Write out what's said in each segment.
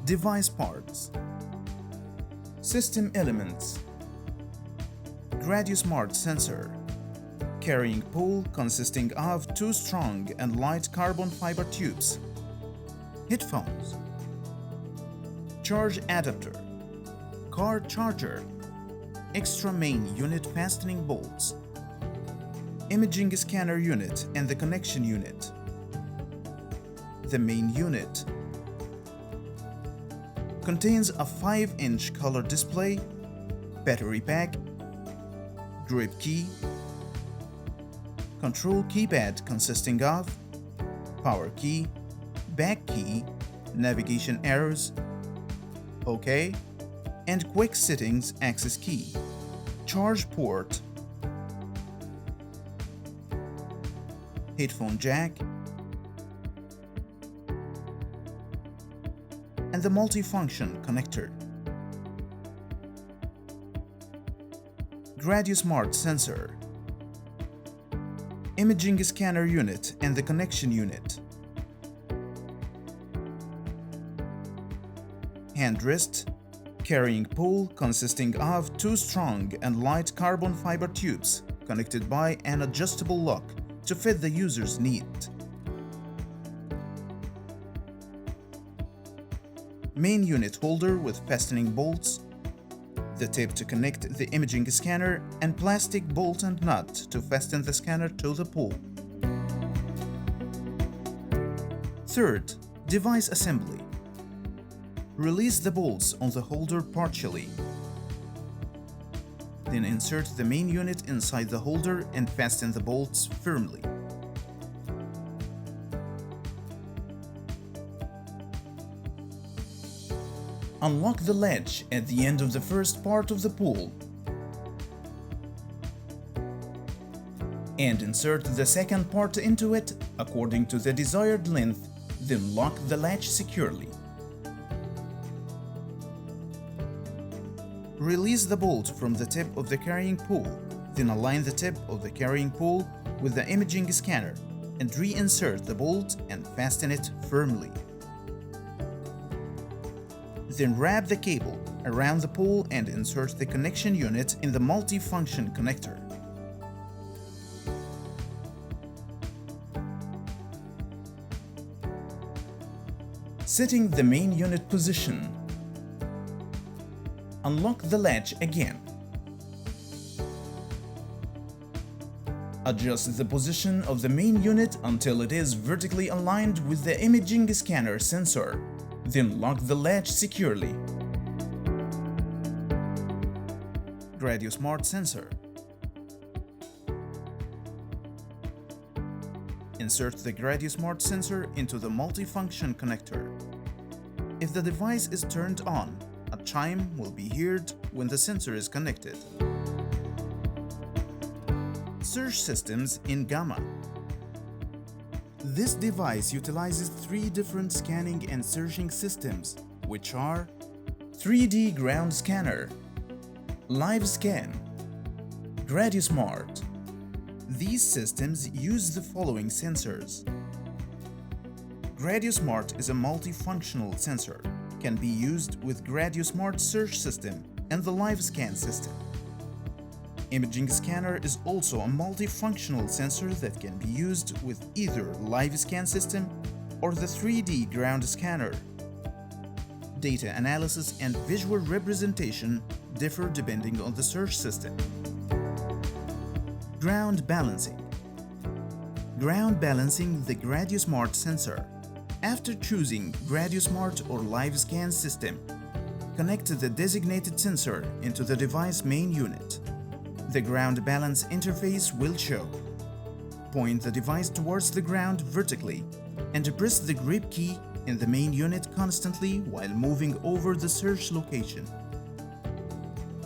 Device parts. System elements. GradioSmart sensor. Carrying pole consisting of two strong and light carbon fiber tubes. Headphones. Charge adapter. Car charger. Extra main unit fastening bolts. Imaging scanner unit and the connection unit. The main unit contains a 5-inch color display, battery pack, grip key, control keypad consisting of power key, back key, navigation arrows, OK, and quick settings access key, charge port, headphone jack, and the multifunction connector. GradioSmart sensor, imaging scanner unit and the connection unit, handrest, carrying pole consisting of two strong and light carbon fiber tubes connected by an adjustable lock to fit the user's need. Main unit holder with fastening bolts, the tip to connect the imaging scanner, and plastic bolt and nut to fasten the scanner to the pole. Third, device assembly. Release the bolts on the holder partially. Then insert the main unit inside the holder and fasten the bolts firmly. Unlock the latch at the end of the first part of the pole and insert the second part into it according to the desired length, then lock the latch securely. Release the bolt from the tip of the carrying pole, then align the tip of the carrying pole with the imaging scanner and reinsert the bolt and fasten it firmly. Then wrap the cable around the pole and insert the connection unit in the multifunction connector. Setting the main unit position. Unlock the latch again. Adjust the position of the main unit until it is vertically aligned with the imaging scanner sensor. Then lock the latch securely. GradioSmart sensor. Insert the GradioSmart sensor into the multifunction connector. If the device is turned on, a chime will be heard when the sensor is connected. Search systems in Gamma. This device utilizes three different scanning and searching systems, which are 3D ground scanner, live scan, GradioSmart. These systems use the following sensors. GradioSmart is a multifunctional sensor, can be used with GradioSmart search system and the live scan system. Imaging scanner is also a multifunctional sensor that can be used with either live scan system or the 3D ground scanner. Data analysis and visual representation differ depending on the search system. Ground balancing. Ground balancing the GradioSmart sensor. After choosing GradioSmart or live scan system, connect the designated sensor into the device main unit. The ground balance interface will show. Point the device towards the ground vertically and press the grip key in the main unit constantly while moving over the search location.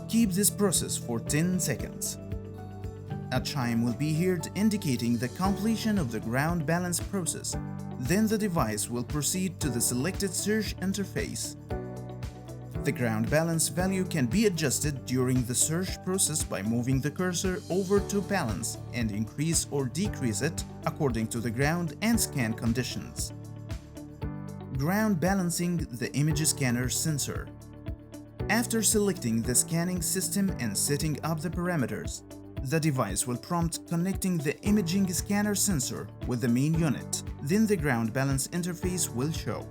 Keep this process for 10 seconds. A chime will be heard indicating the completion of the ground balance process. Then the device will proceed to the selected search interface. The ground balance value can be adjusted during the search process by moving the cursor over to balance and increase or decrease it according to the ground and scan conditions. Ground balancing the image scanner sensor. After selecting the scanning system and setting up the parameters, the device will prompt connecting the imaging scanner sensor with the main unit. Then the ground balance interface will show.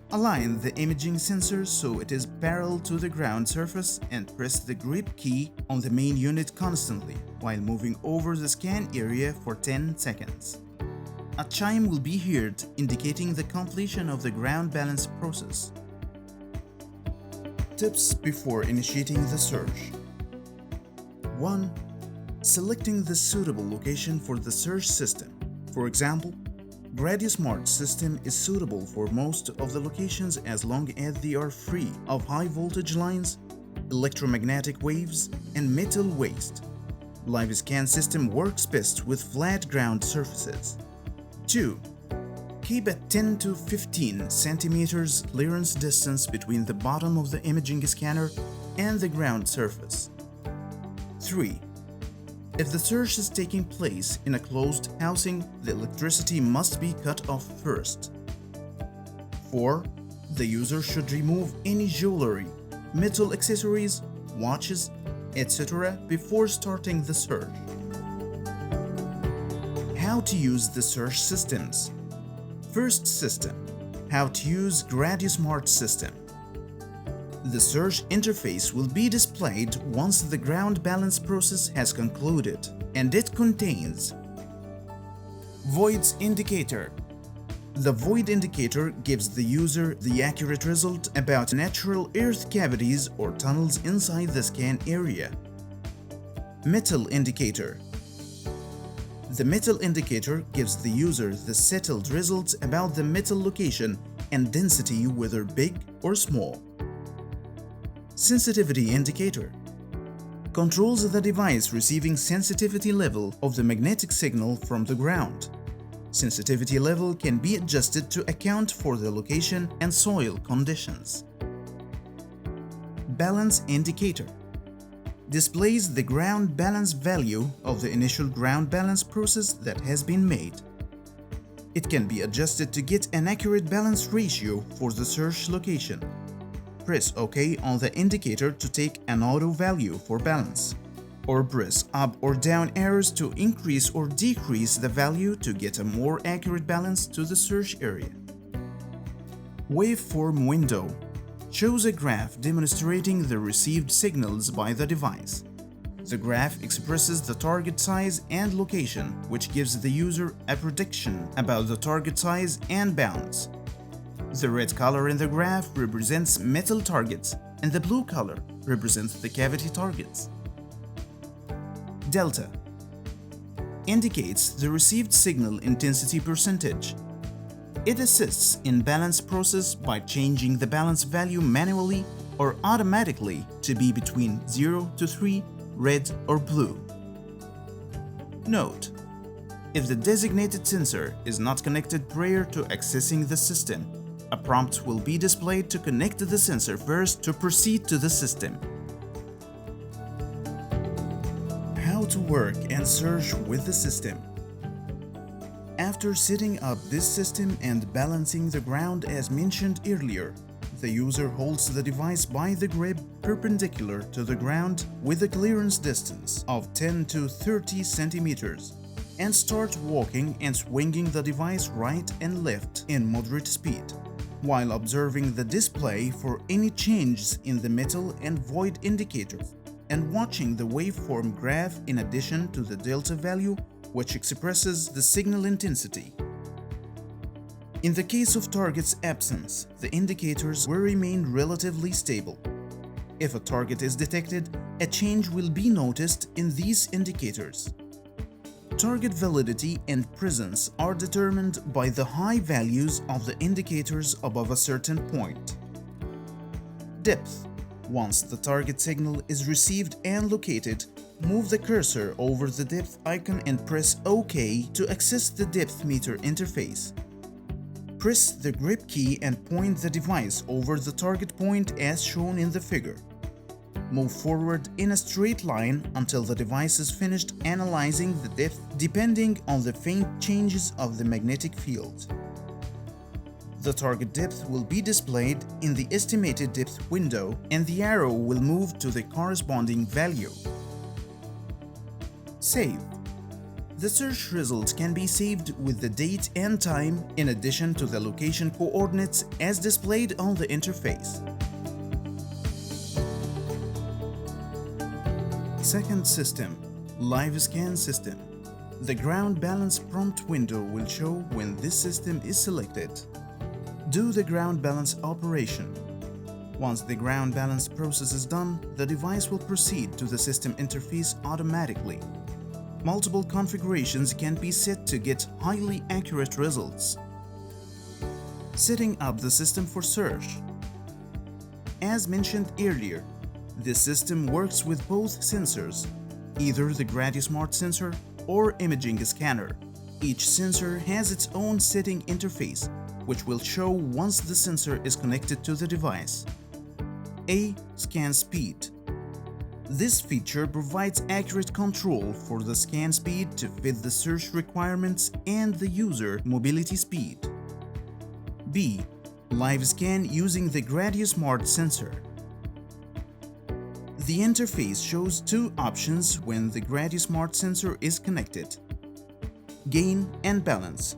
Align the imaging sensor so it is parallel to the ground surface and press the grip key on the main unit constantly while moving over the scan area for 10 seconds. A chime will be heard indicating the completion of the ground balance process. Tips before initiating the search. 1. Selecting the suitable location for the search system. For example, GradioSmart system is suitable for most of the locations as long as they are free of high voltage lines, electromagnetic waves, and metal waste. LiveScan system works best with flat ground surfaces. 2. Keep a 10 to 15 centimeters clearance distance between the bottom of the imaging scanner and the ground surface. 3. If the search is taking place in a closed housing, the electricity must be cut off first. 4. The user should remove any jewelry, metal accessories, watches, etc. before starting the search. How to use the search systems. First system. How to use GradioSmart system. The search interface will be displayed once the ground balance process has concluded, and it contains Voids indicator. The void indicator gives the user the accurate result about natural earth cavities or tunnels inside the scan area. Metal indicator. The metal indicator gives the user the settled results about the metal location and density, whether big or small. Sensitivity indicator controls the device receiving sensitivity level of the magnetic signal from the ground. Sensitivity level can be adjusted to account for the location and soil conditions. Balance indicator displays the ground balance value of the initial ground balance process that has been made. It can be adjusted to get an accurate balance ratio for the search location. Press OK on the indicator to take an auto value for balance, or press up or down arrows to increase or decrease the value to get a more accurate balance to the search area. Waveform window shows a graph demonstrating the received signals by the device. The graph expresses the target size and location, which gives the user a prediction about the target size and bounds. The red color in the graph represents metal targets, and the blue color represents the cavity targets. Delta indicates the received signal intensity percentage. It assists in balance process by changing the balance value manually or automatically to be between 0 to 3, red or blue. Note: if the designated sensor is not connected prior to accessing the system, a prompt will be displayed to connect the sensor first to proceed to the system. How to work and search with the system. After setting up this system and balancing the ground as mentioned earlier, the user holds the device by the grip perpendicular to the ground with a clearance distance of 10 to 30 centimeters and start walking and swinging the device right and left in moderate speed, while observing the display for any changes in the metal and void indicators and watching the waveform graph in addition to the delta value, which expresses the signal intensity. In the case of target's absence, the indicators will remain relatively stable. If a target is detected, a change will be noticed in these indicators. Target validity and presence are determined by the high values of the indicators above a certain point. Depth. Once the target signal is received and located, move the cursor over the depth icon and press OK to access the depth meter interface. Press the grip key and point the device over the target point as shown in the figure. Move forward in a straight line until the device is finished analyzing the depth depending on the faint changes of the magnetic field. The target depth will be displayed in the estimated depth window and the arrow will move to the corresponding value. Save. The search results can be saved with the date and time in addition to the location coordinates as displayed on the interface. Second system, Live Scan System. The ground balance prompt window will show when this system is selected. Do the ground balance operation. Once the ground balance process is done, the device will proceed to the system interface automatically. Multiple configurations can be set to get highly accurate results. Setting up the system for search. As mentioned earlier, this system works with both sensors, either the GradiusMart sensor or imaging scanner. Each sensor has its own setting interface, which will show once the sensor is connected to the device. A. Scan speed. This feature provides accurate control for the scan speed to fit the search requirements and the user mobility speed. B. Live scan using the GradiusMart sensor. The interface shows two options when the GradiusMart sensor is connected: gain and balance.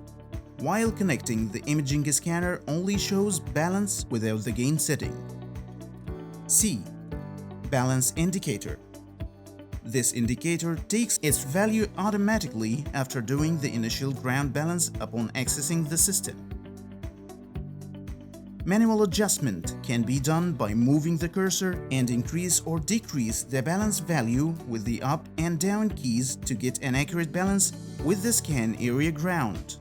While connecting, the imaging scanner only shows balance without the gain setting. C. Balance indicator. This indicator takes its value automatically after doing the initial ground balance upon accessing the system. Manual adjustment can be done by moving the cursor and increase or decrease the balance value with the up and down keys to get an accurate balance with the scan area ground.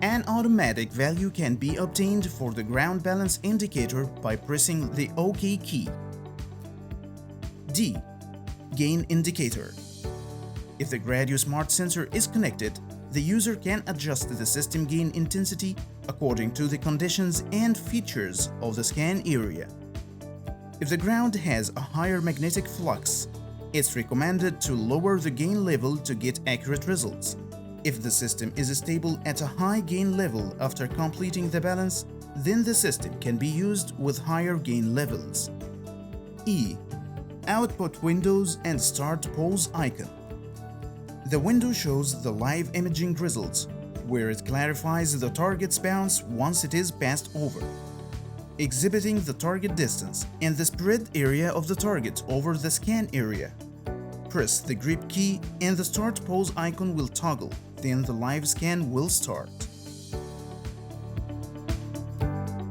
An automatic value can be obtained for the ground balance indicator by pressing the OK key. D. Gain indicator. If the GradiusMart sensor is connected, the user can adjust the system gain intensity according to the conditions and features of the scan area. If the ground has a higher magnetic flux, it's recommended to lower the gain level to get accurate results. If the system is stable at a high gain level after completing the balance, then the system can be used with higher gain levels. E. Output windows and start pause icon. The window shows the live imaging results, where it clarifies the target's bounce once it is passed over, exhibiting the target distance and the spread area of the target over the scan area. Press the grip key and the start pause icon will toggle, then the live scan will start.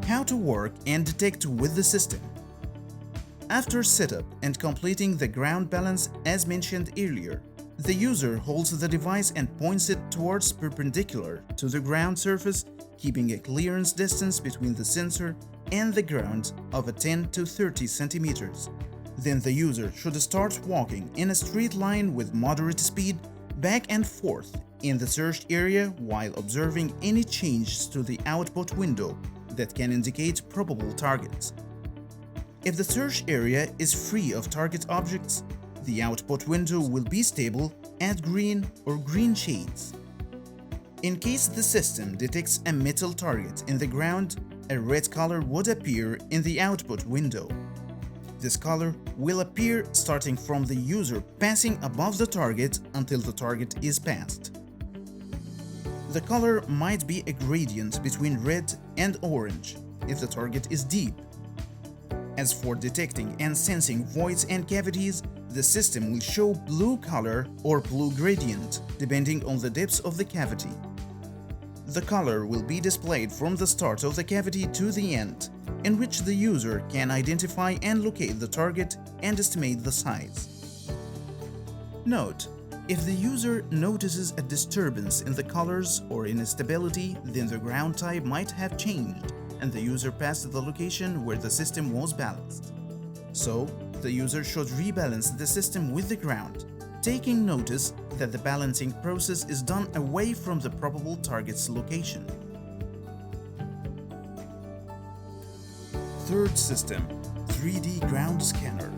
How to work and detect with the system. After setup and completing the ground balance as mentioned earlier, the user holds the device and points it towards perpendicular to the ground surface, keeping a clearance distance between the sensor and the ground of 10 to 30 centimeters. Then the user should start walking in a straight line with moderate speed back and forth in the searched area while observing any changes to the output window that can indicate probable targets. If the search area is free of target objects, the output window will be stable at green or green shades. In case the system detects a metal target in the ground, a red color would appear in the output window. This color will appear starting from the user passing above the target until the target is passed. The color might be a gradient between red and orange if the target is deep. As for detecting and sensing voids and cavities, the system will show blue color or blue gradient depending on the depth of the cavity. The color will be displayed from the start of the cavity to the end, in which the user can identify and locate the target and estimate the size. Note: if the user notices a disturbance in the colors or instability, then the ground type might have changed and the user passed the location where the system was balanced. So, the user should rebalance the system with the ground, taking notice that the balancing process is done away from the probable target's location. Third system, 3D ground scanner.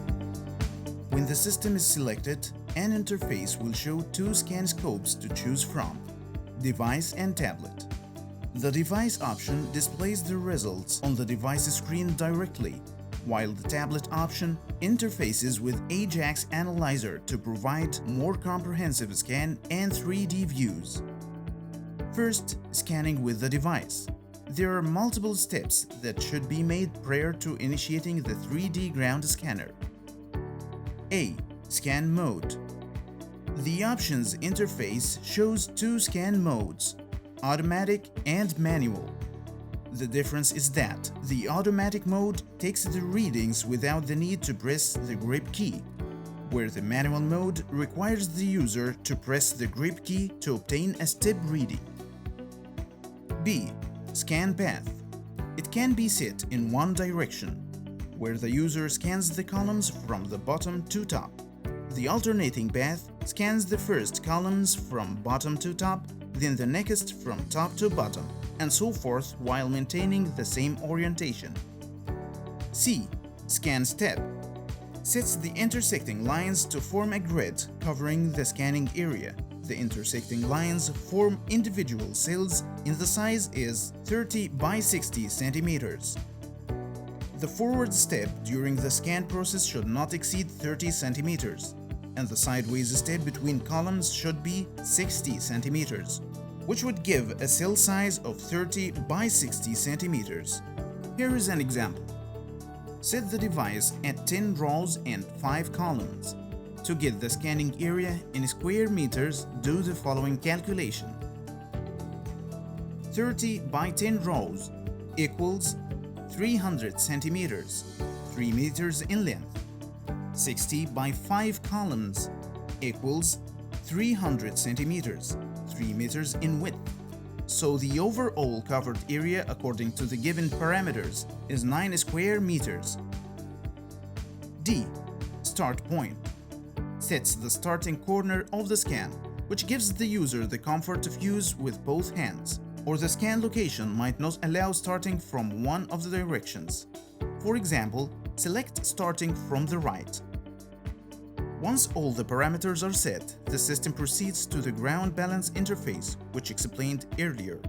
When the system is selected, an interface will show two scan scopes to choose from: device and tablet. The device option displays the results on the device screen directly, while the tablet option interfaces with Ajax Analyzer to provide more comprehensive scan and 3D views. First, scanning with the device. There are multiple steps that should be made prior to initiating the 3D ground scanner. A. Scan mode. The options interface shows two scan modes, automatic and manual. The difference is that the automatic mode takes the readings without the need to press the grip key, where the manual mode requires the user to press the grip key to obtain a step reading. B. Scan path. It can be set in one direction, where the user scans the columns from the bottom to top. The alternating path scans the first columns from bottom to top, then the next from top to bottom, and so forth while maintaining the same orientation. C. Scan step. Sets the intersecting lines to form a grid covering the scanning area. The intersecting lines form individual cells and the size is 30 by 60 centimeters. The forward step during the scan process should not exceed 30 centimeters, and the sideways step between columns should be 60 centimeters, which would give a cell size of 30 by 60 centimeters. Here is an example. Set the device at 10 rows and 5 columns. To get the scanning area in square meters, do the following calculation. 30 by 10 rows equals 300 centimeters, 3 meters in length. 60 by 5 columns equals 300 centimeters, 3 meters in width. So the overall covered area according to the given parameters is 9 square meters. D. Start point. Sets the starting corner of the scan, which gives the user the comfort of use with both hands, or the scan location might not allow starting from one of the directions. For example, select starting from the right. Once all the parameters are set, the system proceeds to the ground balance interface, which explained earlier.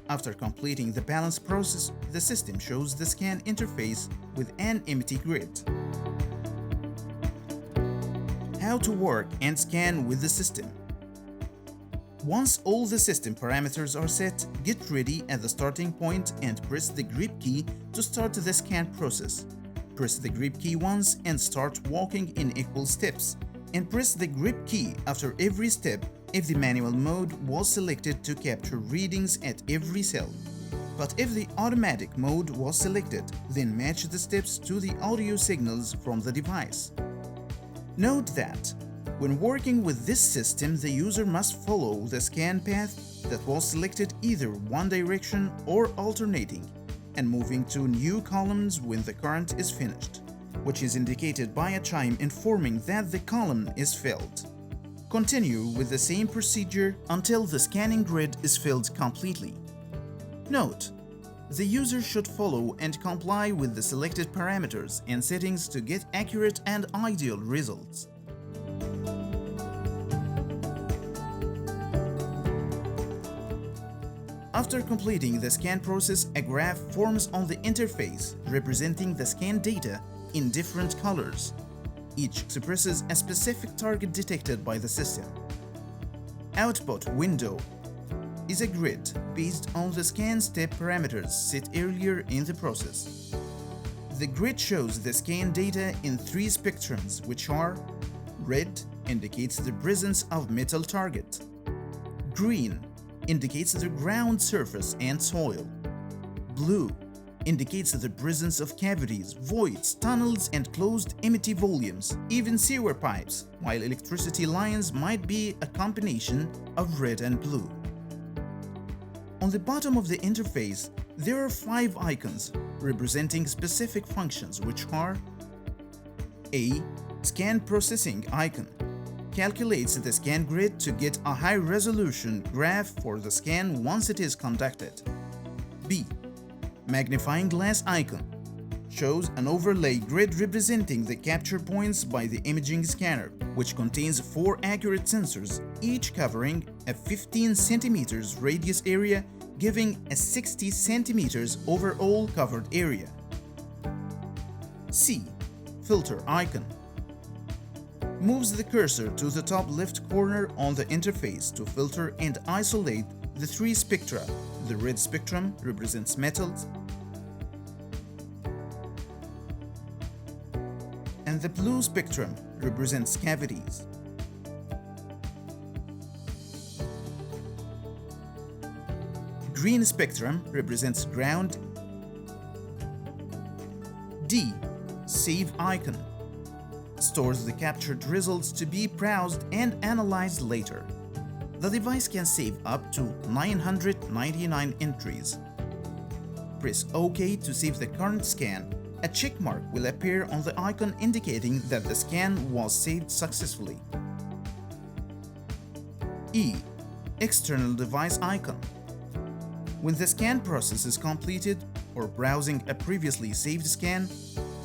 After completing the balance process, the system shows the scan interface with an empty grid. How to work and scan with the system. Once all the system parameters are set, get ready at the starting point and press the grip key to start the scan process. Press the grip key once and start walking in equal steps, and press the grip key after every step if the manual mode was selected to capture readings at every cell. But if the automatic mode was selected, then match the steps to the audio signals from the device. Note that when working with this system, the user must follow the scan path that was selected either one direction or alternating, and moving to new columns when the current is finished, which is indicated by a chime informing that the column is filled. Continue with the same procedure until the scanning grid is filled completely. Note: the user should follow and comply with the selected parameters and settings to get accurate and ideal results. After completing the scan process, a graph forms on the interface representing the scan data in different colors. Each expresses a specific target detected by the system. Output window is a grid based on the scan step parameters set earlier in the process. The grid shows the scan data in 3 spectrums, which are: red indicates the presence of metal target, green indicates the ground surface and soil, blue indicates the presence of cavities, voids, tunnels, and closed empty volumes, even sewer pipes, while electricity lines might be a combination of red and blue. On the bottom of the interface, there are 5 icons representing specific functions, which are: A. Scan processing icon. Calculates the scan grid to get a high-resolution graph for the scan once it is conducted. B. Magnifying glass icon. Shows an overlay grid representing the capture points by the imaging scanner, which contains 4 accurate sensors, each covering a 15 cm radius area giving a 60 centimeters overall covered area. C. Filter icon. Moves the cursor to the top left corner on the interface to filter and isolate the three spectra. The red spectrum represents metals, and the blue spectrum represents cavities. Green spectrum represents ground. D. Save icon. Stores the captured results to be browsed and analyzed later. The device can save up to 999 entries. Press OK to save the current scan. A check mark will appear on the icon indicating that the scan was saved successfully. E. External device icon. When the scan process is completed or browsing a previously saved scan,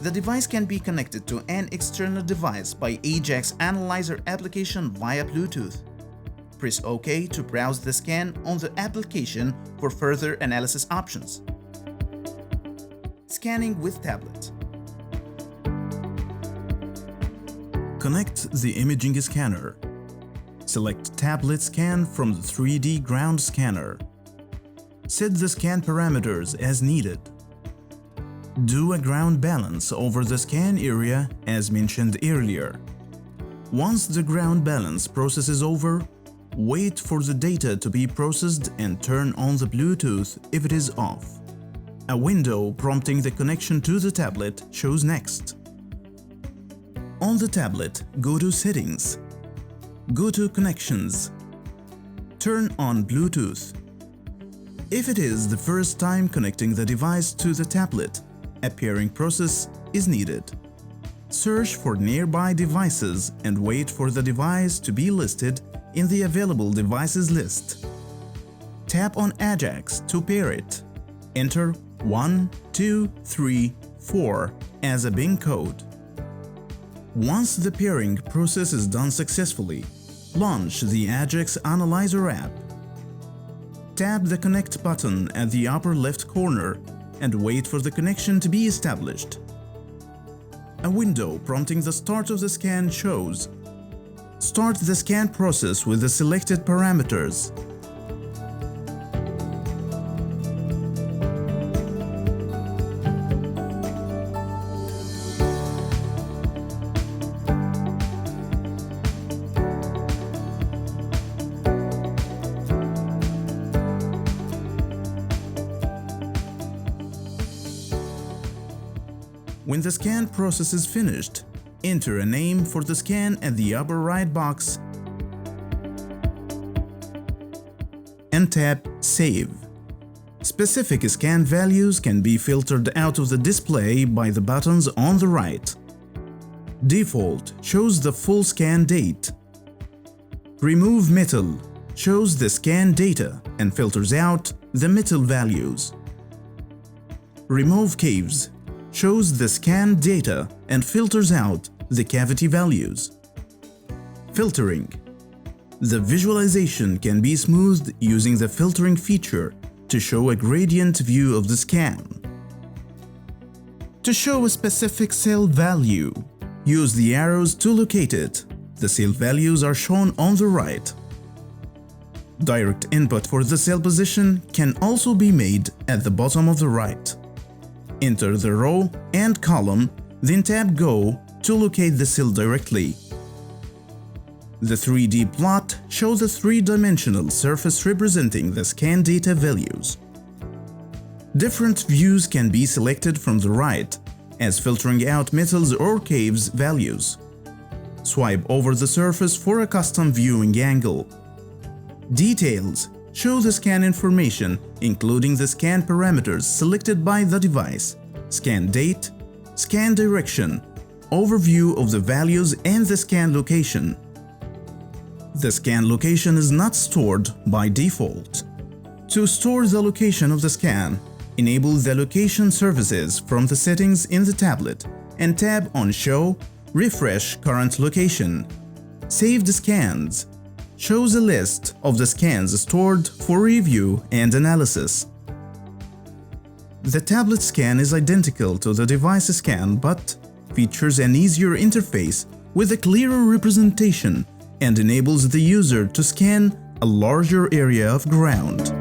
the device can be connected to an external device by Ajax Analyzer application via Bluetooth. Press OK to browse the scan on the application for further analysis options. Scanning with tablet. Connect the imaging scanner. Select Tablet Scan from the 3D ground scanner. Set the scan parameters as needed. Do a ground balance over the scan area as mentioned earlier. Once the ground balance process is over, wait for the data to be processed and turn on the Bluetooth if it is off. A window prompting the connection to the tablet shows next. On the tablet, go to Settings. Go to Connections. Turn on Bluetooth. If it is the first time connecting the device to the tablet, a pairing process is needed. Search for nearby devices and wait for the device to be listed in the available devices list. Tap on Ajax to pair it. Enter 1, 2, 3, 4 as a Bing code. Once the pairing process is done successfully, launch the Ajax Analyzer app. Tap the Connect button at the upper left corner and wait for the connection to be established. A window prompting the start of the scan shows. Start the scan process with the selected parameters. When the scan process is finished, enter a name for the scan at the upper right box and tap Save. Specific scan values can be filtered out of the display by the buttons on the right. Default shows the full scan date. Remove Metal shows the scan data and filters out the metal values. Remove Caves shows the scan data and filters out the cavity values. Filtering. The visualization can be smoothed using the filtering feature to show a gradient view of the scan. To show a specific cell value, use the arrows to locate it. The cell values are shown on the right. Direct input for the cell position can also be made at the bottom of the right. Enter the row and column, then tap Go to locate the cell directly. The 3D plot shows a three-dimensional surface representing the scan data values. Different views can be selected from the right, as filtering out metals or caves values. Swipe over the surface for a custom viewing angle. Details show the scan information, including the scan parameters selected by the device, scan date, scan direction, overview of the values and the scan location. The scan location is not stored by default. To store the location of the scan, enable the location services from the settings in the tablet and tap on Show Refresh Current Location. Saved scans shows a list of the scans stored for review and analysis. The tablet scan is identical to the device scan but features an easier interface with a clearer representation and enables the user to scan a larger area of ground.